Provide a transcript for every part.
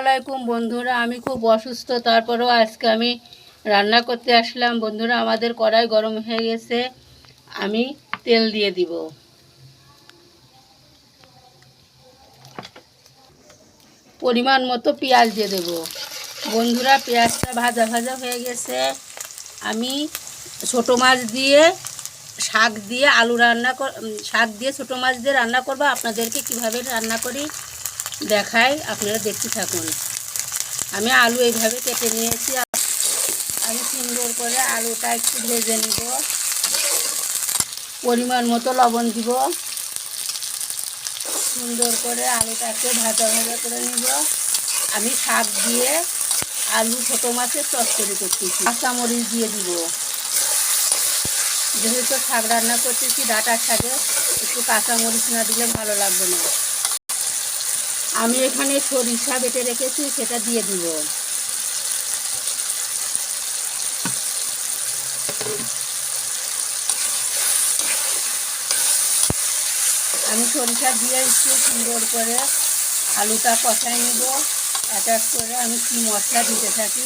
আলাইকুম বন্ধুরা, আমি খুব অসুস্থ, তারপরেও আজকে আমি রান্না করতে আসলাম। বন্ধুরা, আমাদের কড়াই গরম হয়ে গেছে, আমি তেল দিয়ে দিব। পরিমাণ মতো পেঁয়াজ দিয়ে দেব। বন্ধুরা, পেঁয়াজটা ভাজা ভাজা হয়ে গেছে। আমি ছোটো মাছ দিয়ে শাক দিয়ে শাক দিয়ে ছোটো মাছ দিয়ে রান্না করব। আপনাদেরকে কিভাবে রান্না করি দেখাই, আপনারা দেখতে থাকুন। আমি আলু এইভাবে কেটে নিয়েছি। আমি সুন্দর করে আলুটা একটু ভেজে নিব। পরিমাণ মতো লবণ দিব। সুন্দর করে আলুটাকে ভাজা ভাজা করে নিব। আমি শাক দিয়ে আলু ছোটো মাছের চচ্চড়ি করতেছি। কাঁচামরিচ দিয়ে দিব। যেহেতু শাক রান্না করতেছি, ডাঁটার শাকে একটু কাঁচামরিচ না দিলে ভালো লাগবে না। আমি এখানে সরিষা বেটে রেখেছি, সেটা দিয়ে দিব। আমি সরিষা দিয়ে একটু সুন্দর করে আলুটা কষাই নেব। এক এক করে আমি কি মশলা দিতে থাকি,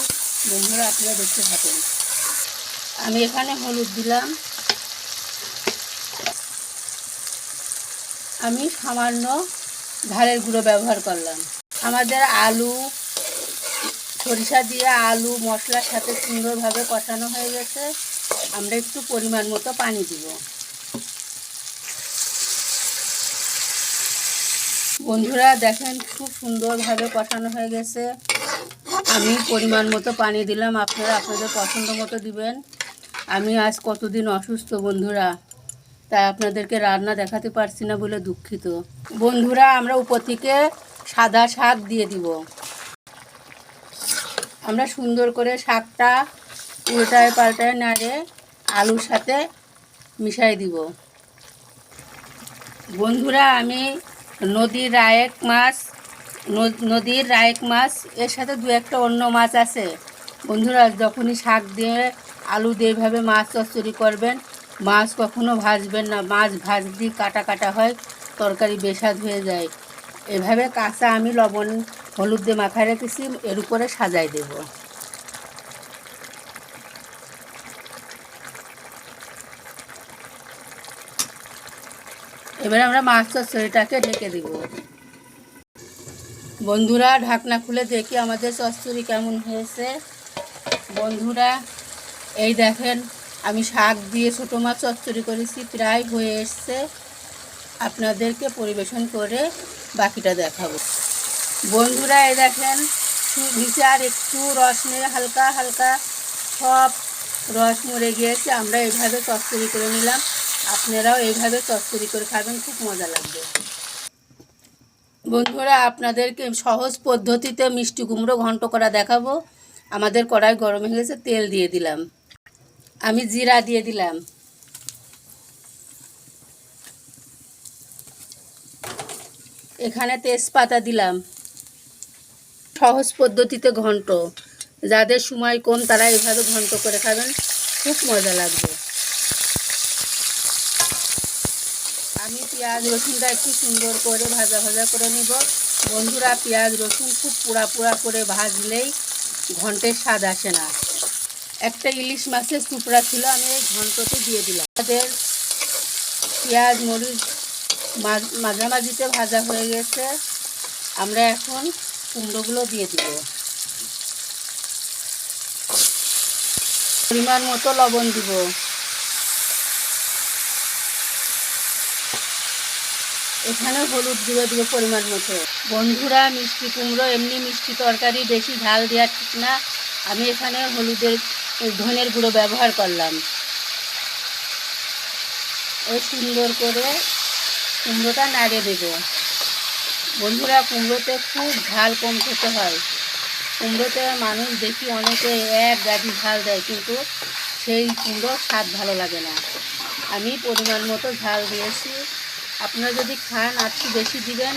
বন্ধুরা আপনারা দেখতে থাকুন। আমি এখানে হলুদ দিলাম। আমি সামান্য ঝালের গুঁড়ো ব্যবহার করলাম। আমাদের সরিষা দিয়ে আলু মশলার সাথে সুন্দরভাবে কষানো হয়ে গেছে। আমরা একটু পরিমাণ মতো পানি দিব। বন্ধুরা দেখেন, খুব সুন্দরভাবে কষানো হয়ে গেছে। আমি পরিমাণ মতো পানি দিলাম, আপনারা আপনাদের পছন্দ মতো দিবেন। আমি আজ কতদিন অসুস্থ বন্ধুরা, তাই আপনাদেরকে রান্না দেখাতে পারছি না বলে দুঃখিত। বন্ধুরা, আমরা উপর থেকে সাদা শাক দিয়ে দিব। আমরা সুন্দর করে শাকটা উল্টায় পাল্টায় নাড়ে আলুর সাথে মিশাই দিব। বন্ধুরা, আমি নদীর রায়েক মাছ এর সাথে দু একটা অন্য মাছ আছে। বন্ধুরা, যখনই শাক দিয়ে আলু দিয়ে এইভাবে মাছ চচ্চড়ি করবেন, মাছ কখনো ভাজবেন না। মাছ ভাজলে কাটা কাটা হয়, তরকারি বেস্বাদ হয়ে যায়। এভাবে কাঁচা আমি লবণ হলুদ দিয়ে মাখায় রেখেছি, এর উপরে সাজাই দেব। এবার আমরা মাছ চচ্চড়িটাকে ঢেকে দেব। বন্ধুরা, ঢাকনা খুলে দেখি আমাদের চচ্চড়ি কেমন হয়েছে। বন্ধুরা, এই দেখেন, আমি শাক দিয়ে ছোটো মাছ চচ্চড়ি করেছি, প্রায় হয়ে এসছে। আপনাদেরকে পরিবেশন করে বাকিটা দেখাবো। বন্ধুরা, এই দেখেন, নিচে আর একটু রস নিয়ে হালকা হালকা সব রস মরে গিয়েছে। আমরা এইভাবে চচ্চড়ি করে নিলাম। আপনারাও এইভাবে চচ্চড়ি করে খাবেন, খুব মজা লাগবে। বন্ধুরা, আপনাদেরকে সহজ পদ্ধতিতে মিষ্টি কুমড়ো ঘন্ট করা দেখাবো। আমাদের কড়াই গরম হয়ে গেছে, তেল দিয়ে দিলাম। আমি জিরা দিয়ে দিলাম। এখানে তেজপাতা দিলাম। সহজ পদ্ধতিতে ঘন্ট, যাদের সময় কম তারা এইভাবে ঘন্ট করে খাবেন, খুব মজা লাগবে। আমি পেঁয়াজ রসুনটা একটু সুন্দর করে ভাজা ভাজা করে নিব। বন্ধুরা, পেঁয়াজ রসুন খুব পোড়া পোড়া করে ভাজলেই ঘন্টের স্বাদ আসে না। একটা ইলিশ মাছের টুকরা ছিল, আমি এই ঘন্টতে দিয়ে দিলাম। আমাদের পেঁয়াজ মরিচ মাঝামাঝিতে ভাজা হয়ে গেছে। আমরা এখন কুমড়োগুলো দিয়ে দিব। পরিমাণ মতো লবণ দিব। এখানে হলুদ গুঁড়ো দিব পরিমাণ মতো। বন্ধুরা, মিষ্টি কুমড়ো এমনি মিষ্টি তরকারি, বেশি ঝাল দেওয়া ঠিক না। আমি এখানে ধনের গুঁড়ো ব্যবহার করলাম। ওই সুন্দর করে কুমড়োটা নাড়িয়ে দেব। বন্ধুরা, কুমড়োতে খুব ঝাল কম খেতে হয়। কুমড়োতে মানুষ দেখি অনেকে এক গাড়ি ঝাল দেয়, কিন্তু সেই কুমড়োর স্বাদ ভালো লাগে না। আমি পরিমাণ মতো ঝাল দিয়েছি। আপনারা যদি খান আর একটু বেশি দিবেন,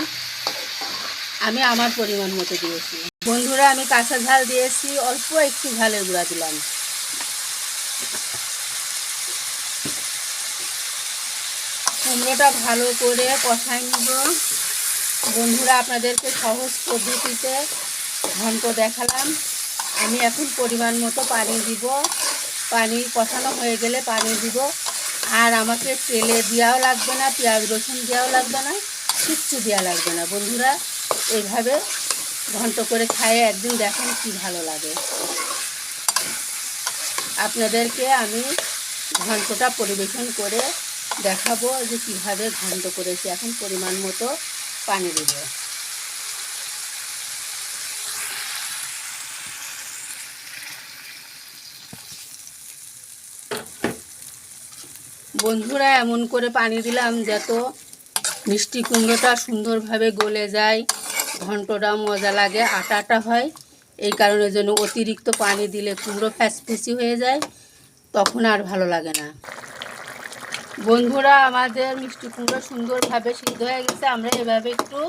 আমি আমার পরিমাণ মতো দিয়েছি। বন্ধুরা, আমি কাঁচা ঝাল দিয়েছি, অল্প একটু ঝালের গুঁড়া দিলাম। কুমড়োটা ভালো করে কষাই নিব। বন্ধুরা, আপনাদেরকে সহজ পদ্ধতিতে ঘন্ট দেখালাম। আমি এখন পরিমাণ মতো পানি দিব। পানি কষানো হয়ে গেলে পানি দিব। আর আমাকে তেলে দেওয়াও লাগবে না, পেঁয়াজ রসুন দেওয়াও লাগবে না, কিচ্ছু দেওয়া লাগবে না। বন্ধুরা এইভাবে ঘন্ট করে খায়ে একদিন দেখেন কি ভালো লাগে। আপনাদেরকে আমি ঘন্টটা পরিবেশন করে দেখাবো যে কীভাবে ঘন্ট করেছি। এখন পরিমাণ মতো পানি দেব। বন্ধুরা এমন করে পানি দিলাম যাতে মিষ্টি কুমড়োটা সুন্দরভাবে গলে যায়, ঘন্টটা মজা লাগে, আটা আটা হয়। এই কারণের জন্য অতিরিক্ত পানি দিলে কুমড়ো ফ্যাসফেসি হয়ে যায়, তখন আর ভালো লাগে না। বন্ধুরা আমাদের মিষ্টি কুমড়ো সুন্দরভাবে সিদ্ধ হয়ে গেছে। আমরা এভাবে একটু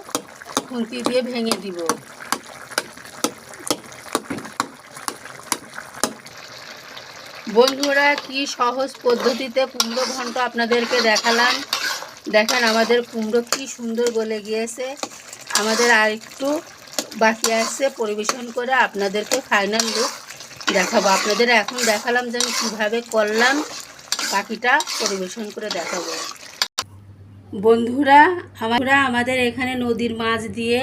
খুন্তি দিয়ে ভেঙে দিব। বন্ধুরা কি সহজ পদ্ধতিতে কুমড়ো ঘন্ট আপনাদেরকে দেখালাম। দেখেন আমাদের কুমড়ো কি সুন্দর গলে গিয়েছে। আমাদের আর একটু বাকি আছে পরিবেশন করে আপনাদেরকে ফাইনাল লুক দেখাবো। আপনাদের এখন দেখালাম যে আমি কীভাবে করলাম, বাকিটা পরিবেশন করে দেখাবো। বন্ধুরা আমাদের এখানে নদীর মাছ দিয়ে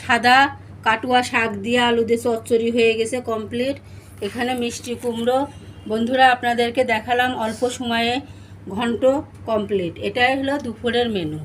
সাদা কাটুয়া শাক দিয়ে আলু দিয়ে চচ্চড়ি হয়ে গেছে কমপ্লিট। এখানে মিষ্টি কুমড়ো। বন্ধুরা আপনাদেরকে দেখালাম অল্প সময়ে ঘন্ট কমপ্লিট। এটাই হলো দুপুরের মেনু।